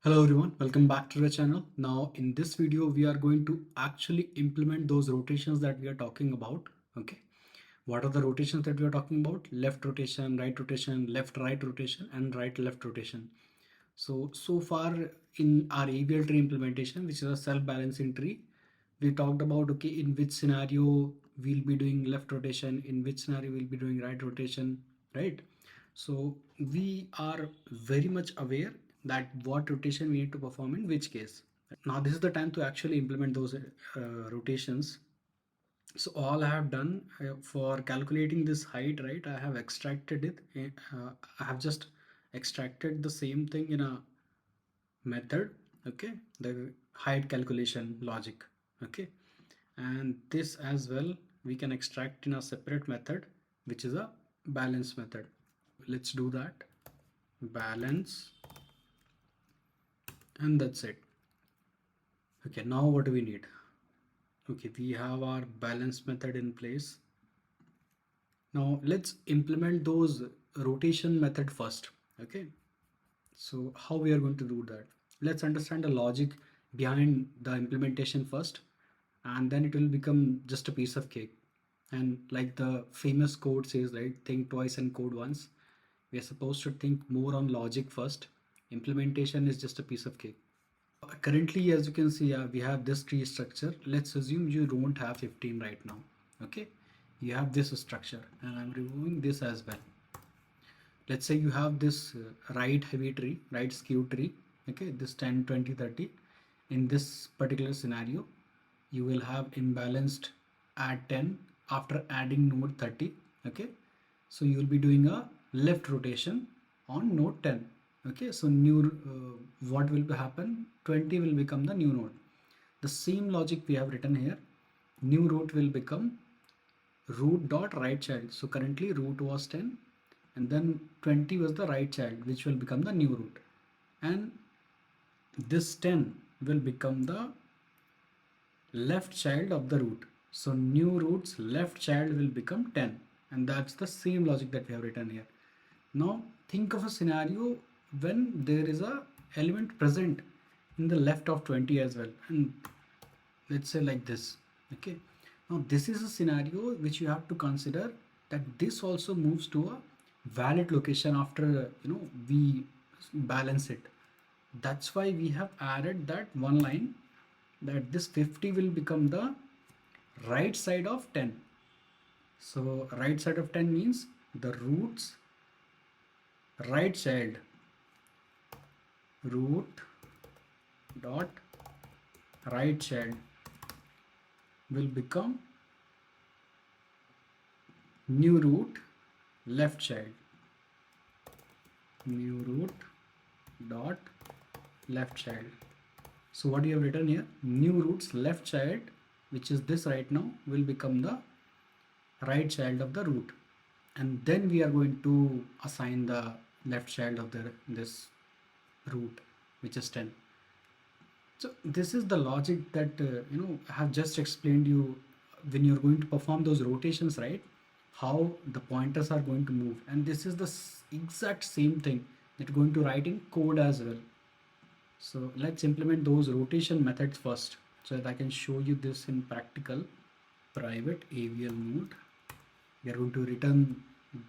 Hello everyone, welcome back to the channel. Now in this video we are going to actually implement those rotations that we are talking about. Okay, what are the rotations that we are talking about? Left rotation, left right rotation and right left rotation. So far in our AVL tree implementation, which is a self-balancing tree, we talked about okay in which scenario we'll be doing left rotation, in which scenario we'll be doing right rotation, right? So we are very much aware that what rotation we need to perform in which case. Now this is the time to actually implement those rotations. So all I have done for calculating this height, right? I have extracted it. I have just extracted the same thing in a method, okay? The height calculation logic, okay? And this as well we can extract in a separate method, which is a balance method. Let's do that. Balance, and that's it. Okay, now what do we need? Okay, we have our balance method in place. Now let's implement those rotation method first. Okay, so how we are going to do that? Let's understand the logic behind the implementation first, and then it will become just a piece of cake. And like the famous quote says, right, think twice and code once. We are supposed to think more on logic first. Implementation is just a piece of cake. Currently, as you can see, we have this tree structure. Let's assume you don't have 15 right now. Okay, you have this structure and I'm removing this as well. Let's say you have this right heavy tree, right skew tree. Okay, this 10, 20, 30. In this particular scenario, you will have imbalanced at 10 after adding node 30. Okay, so you will be doing a left rotation on node 10. Okay, so new what will happen? 20 will become the new node. The same logic we have written here. New root will become root dot right child. So currently root was 10 and then 20 was the right child, which will become the new root, and this 10 will become the left child of the root. So new root's left child will become 10, and that's the same logic that we have written here. Now think of a scenario when there is a element present in the left of 20 as well, and let's say like this. Okay, now this is a scenario which you have to consider, that this also moves to a valid location after we balance it. That's why we have added that one line, that this 50 will become the right side of 10. So right side of 10 means the root's right child, root dot right child will become new root left child, new root dot left child. So what you have written here, new root's left child, which is this right now, will become the right child of the root, and then we are going to assign the left child of this root, which is 10. So this is the logic that I have just explained you when you're going to perform those rotations, right? How the pointers are going to move, and this is the exact same thing that you're going to write in code as well. So let's implement those rotation methods first, so that I can show you this in practical. Private AVL node. We are going to return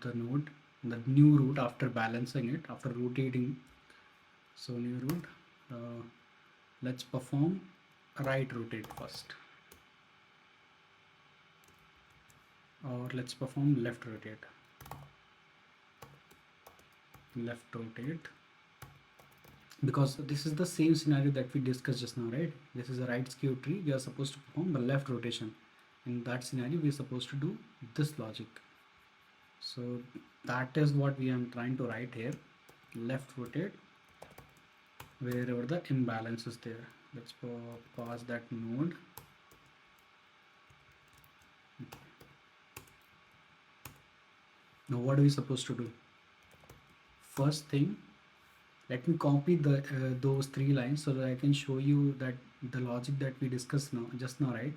the node, the new root after balancing it, after rotating. So new root. Let's perform right rotate first, or let's perform left rotate. Left rotate, because this is the same scenario that we discussed just now, right? This is a right skew tree. We are supposed to perform the left rotation. In that scenario, we are supposed to do this logic. So that is what we are trying to write here. Left rotate wherever the imbalance is there. Let's pass that node. Now what are we supposed to do? First thing, let me copy the those three lines so that I can show you that the logic that we discussed just now, right,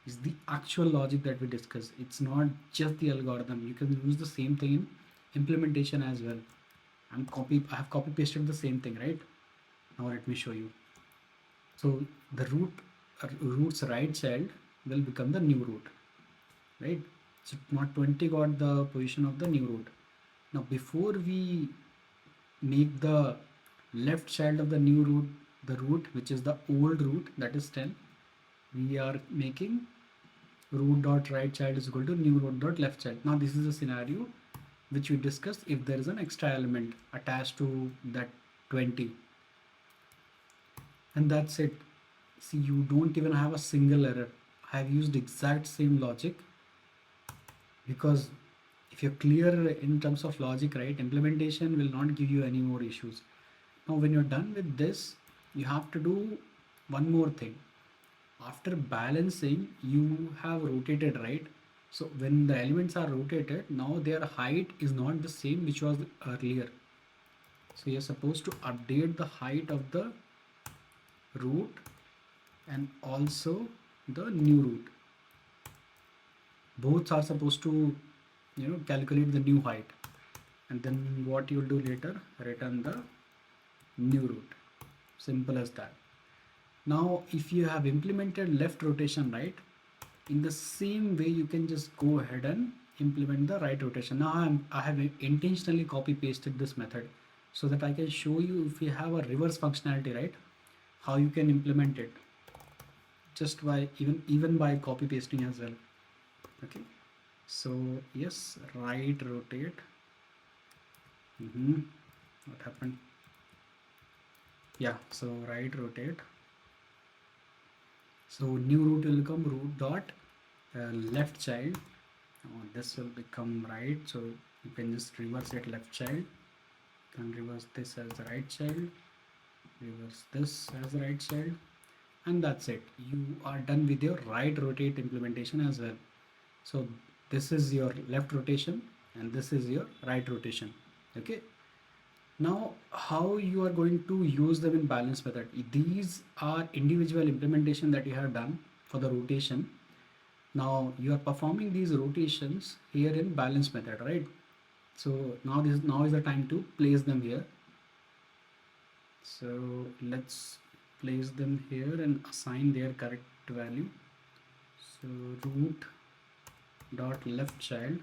is the actual logic that we discussed. It's not just the algorithm. You can use the same thing in implementation as well. I have copy pasted the same thing, right? Now let me show you. So the root's right child will become the new root, right? So not 20 got the position of the new root. Now before we make the left child of the new root the root which is the old root, that is 10, we are making root dot right child is equal to new root dot left child. Now this is a scenario which we discussed if there is an extra element attached to that 20, and that's it. See, you don't even have a single error. I have used exact same logic because if you're clear in terms of logic, right, implementation will not give you any more issues. Now when you're done with this, you have to do one more thing. After balancing, you have rotated, right? So when the elements are rotated, now their height is not the same which was earlier. So you're supposed to update the height of the root and also the new root. Both are supposed to, calculate the new height. And then what you'll do later, return the new root. Simple as that. Now, if you have implemented left rotation, right, in the same way, you can just go ahead and implement the right rotation. Now, I have intentionally copy pasted this method so that I can show you if you have a reverse functionality, right, how you can implement it just by even by copy pasting as well. Okay, so yes, right rotate. What happened? Yeah, so right rotate. So new root will become root dot left child. This will become right, so you can just reverse it left child. You can reverse this as the right child, reverse this as the right child, and that's it. You are done with your right rotate implementation as well. So this is your left rotation and this is your right rotation. Okay, now how you are going to use them in balance method? These are individual implementation that you have done for the rotation. Now you are performing these rotations here in balance method, right? So now is the time to place them here. So let's place them here and assign their correct value. So root dot left child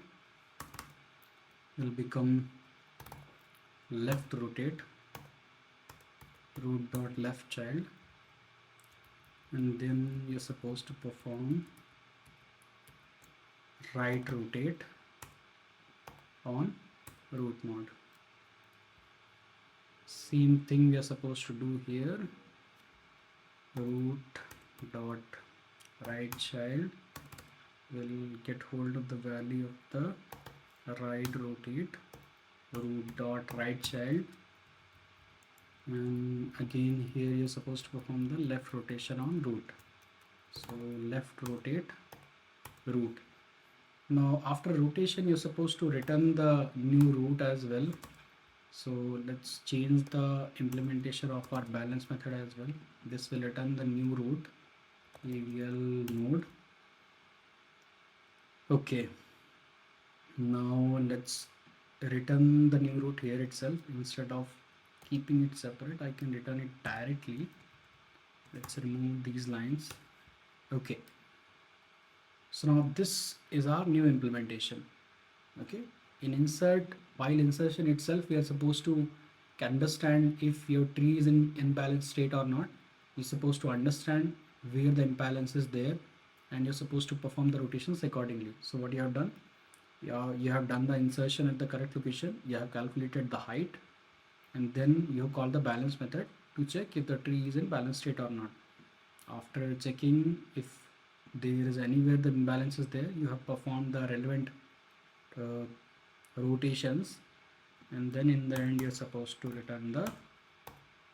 will become left rotate root dot left child, and then you're supposed to perform right rotate on root mode. Same thing we are supposed to do here. Root dot right child will get hold of the value of the right rotate root dot right child, and again here you're supposed to perform the left rotation on root. So left rotate root. Now after rotation you're supposed to return the new root as well. So let's change the implementation of our balance method as well. This will return the new root AVL node. Okay, now let's return the new root here itself. Instead of keeping it separate, I can return it directly. Let's remove these lines. Okay, so now this is our new implementation. Okay, in insert, while insertion itself, we are supposed to understand if your tree is in imbalanced state or not. You're supposed to understand where the imbalance is there, and you're supposed to perform the rotations accordingly. So what you have done, you have done the insertion at the correct location, you have calculated the height, and then you call the balance method to check if the tree is in balanced state or not. After checking if there is anywhere the imbalance is there, you have performed the relevant uh, rotations, and then in the end you're supposed to return the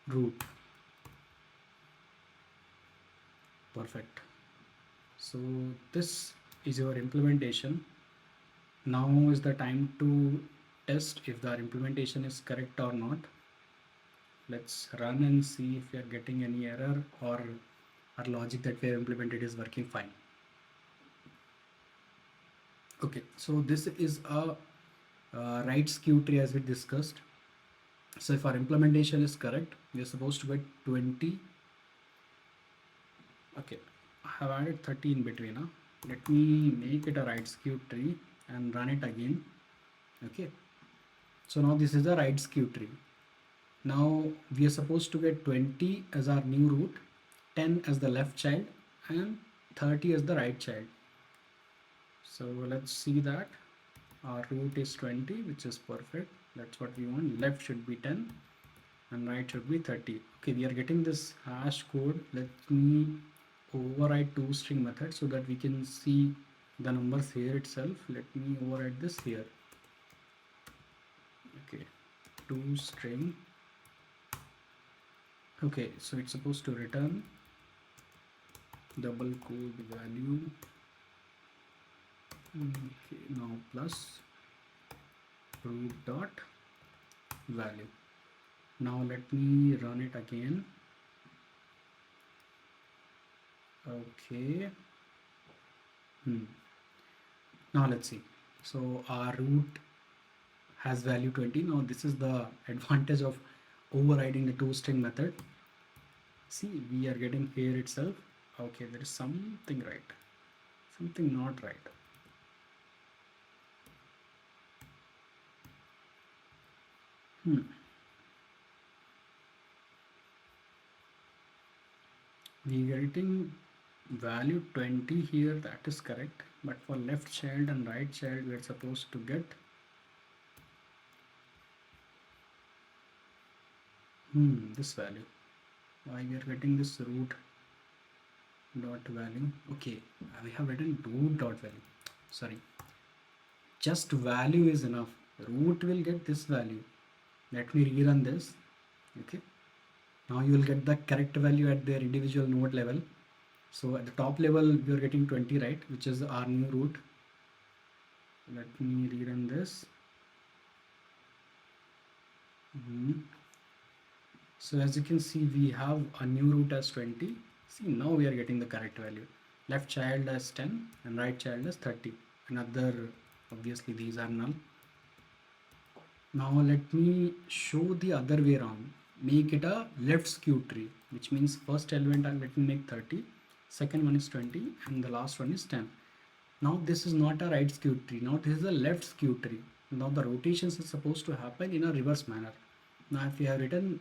root. Perfect. So this is your implementation. Now is the time to test if the implementation is correct or not. Let's run and see if we are getting any error or our logic that we have implemented is working fine. Okay, so this is a right skew tree as we discussed. So if our implementation is correct, we are supposed to get 20. Okay, I have added 30 in between. Let me make it a right skew tree and run it again. Okay, so now this is a right skew tree. Now we are supposed to get 20 as our new root, 10 as the left child, and 30 as the right child. So let's see that our root is 20, which is perfect. That's what we want. Left should be 10 and right should be 30. Okay, we are getting this hash code. Let me override toString method so that we can see the numbers here itself. Let me override this here. Okay, toString. Okay, so it's supposed to return double code value. Okay, now plus root dot value. Now let me run it again. Okay. Now let's see. So our root has value 20. Now this is the advantage of overriding the toString method. See, we are getting here itself. Okay, there is something right, something not right. We are getting value 20 here, that is correct, but for left child and right child we are supposed to get this value. Why we are getting this root dot value? Okay, we have written root dot value, sorry, just value is enough. Root will get this value. Let me rerun this. Okay, now you will get the correct value at their individual node level. So at the top level we are getting 20, right, which is our new root. Let me rerun this. So as you can see, we have a new root as 20. See, now we are getting the correct value. Left child as 10 and right child as 30. Another, obviously these are null. Now let me show the other way around. Make it a left skew tree, which means first element let me make 30, second one is 20, and the last one is 10. Now this is not a right skew tree. Now this is a left skew tree. Now the rotations is supposed to happen in a reverse manner. Now if we have written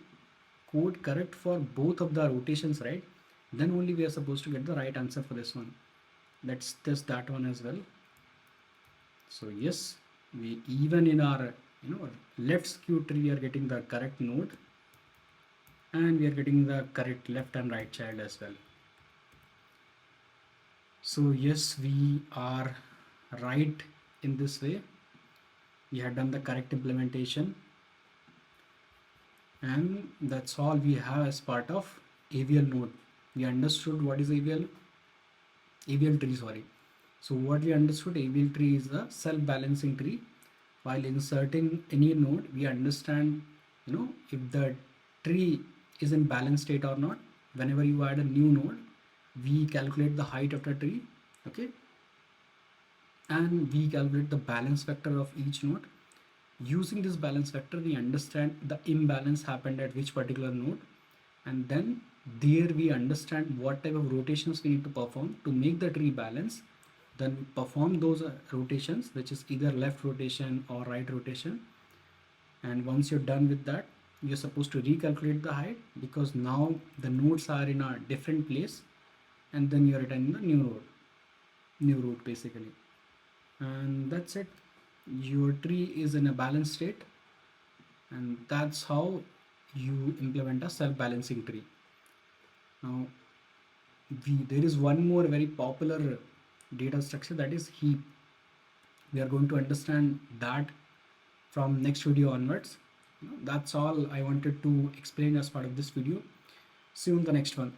code correct for both of the rotations, right, then only we are supposed to get the right answer for this one. Let's test that one as well. So yes, we even in our left skew tree we are getting the correct node, and we are getting the correct left and right child as well. So yes, we are right in this way. We have done the correct implementation, and that's all we have as part of AVL node. We understood what is AVL tree, sorry. So what we understood, AVL tree is the self-balancing tree. While inserting any node, we understand if the tree is in balanced state or not. Whenever you add a new node, we calculate the height of the tree, okay, and we calculate the balance vector of each node. Using this balance vector, we understand the imbalance happened at which particular node, and then there we understand what type of rotations we need to perform to make the tree balance. Then we perform those rotations, which is either left rotation or right rotation. And once you're done with that, you're supposed to recalculate the height, because now the nodes are in a different place, and then you're returning the new root basically. And that's it. Your tree is in a balanced state, and that's how you implement a self-balancing tree. Now there is one more very popular data structure, that is heap. We are going to understand that from next video onwards. That's all I wanted to explain as part of this video. See you in the next one.